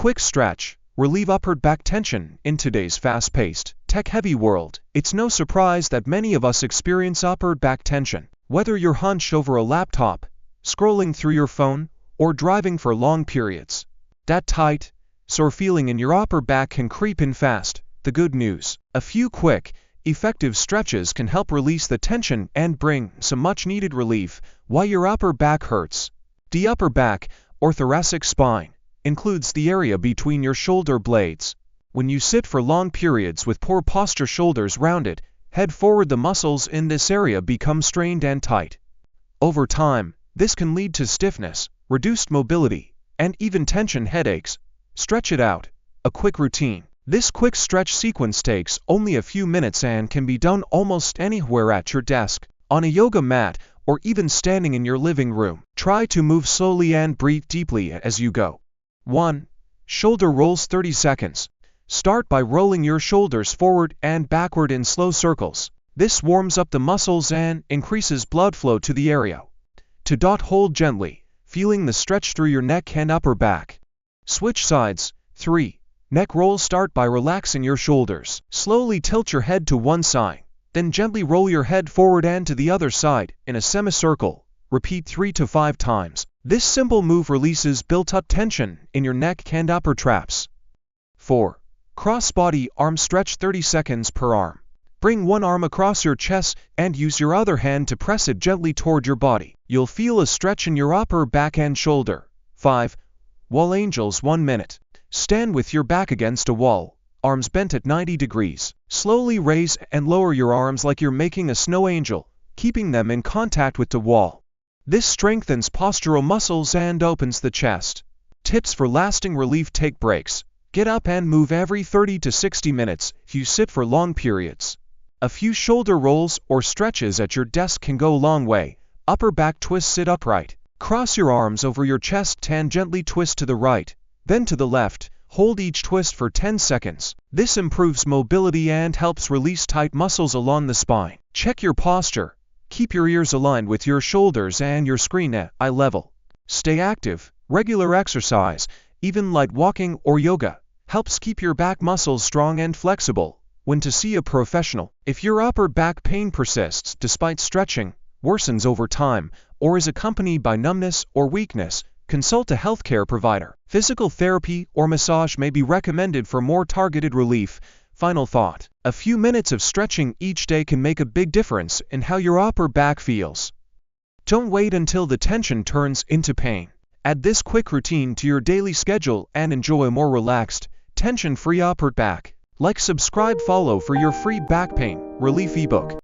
quick stretch, relieve upper back tension. In today's fast-paced, tech-heavy world, it's no surprise that many of us experience upper back tension. Whether you're hunched over a laptop, scrolling through your phone, or driving for long periods, that tight, sore feeling in your upper back can creep in fast. The good news: a few quick, effective stretches can help release the tension and bring some much-needed relief. Why your upper back hurts. The upper back, or thoracic spine, includes the area between your shoulder blades. When you sit for long periods with poor posture, shoulders rounded, head forward, the muscles in this area become strained and tight. Over time, this can lead to stiffness, reduced mobility, and even tension headaches. Stretch it out. A quick routine. This quick stretch sequence takes only a few minutes and can be done almost anywhere, at your desk, on a yoga mat, or even standing in your living room. Try to move slowly and breathe deeply as you go. 1. Shoulder rolls, 30 seconds. Start by rolling your shoulders forward and backward in slow circles. This warms up the muscles and increases blood flow to the area. 2. Hold gently, feeling the stretch through your neck and upper back. Switch sides. 3. Neck roll. Start by relaxing your shoulders. Slowly tilt your head to one side, then gently roll your head forward and to the other side in a semicircle. Repeat 3 to 5 times. This simple move releases built-up tension in your neck and upper traps. 4. Cross-body arm stretch, 30 seconds per arm. Bring one arm across your chest and use your other hand to press it gently toward your body. You'll feel a stretch in your upper back and shoulder. 5. Wall angels, 1 minute. Stand with your back against a wall, arms bent at 90 degrees. Slowly raise and lower your arms like you're making a snow angel, keeping them in contact with the wall. This strengthens postural muscles and opens the chest. Tips for lasting relief: take breaks. Get up and move every 30 to 60 minutes if you sit for long periods. A few shoulder rolls or stretches at your desk can go a long way. Upper back twist: sit upright. Cross your arms over your chest and gently twist to the right, then to the left. Hold each twist for 10 seconds. This improves mobility and helps release tight muscles along the spine. Check your posture. Keep your ears aligned with your shoulders and your screen at eye level. Stay active. Regular exercise, even light walking or yoga, helps keep your back muscles strong and flexible. When to see a professional: if your upper back pain persists despite stretching, worsens over time, or is accompanied by numbness or weakness, consult a healthcare provider. Physical therapy or massage may be recommended for more targeted relief. Final thought: a few minutes of stretching each day can make a big difference in how your upper back feels. Don't wait until the tension turns into pain. Add this quick routine to your daily schedule and enjoy a more relaxed, tension-free upper back. Like, subscribe, follow for your free back pain relief ebook.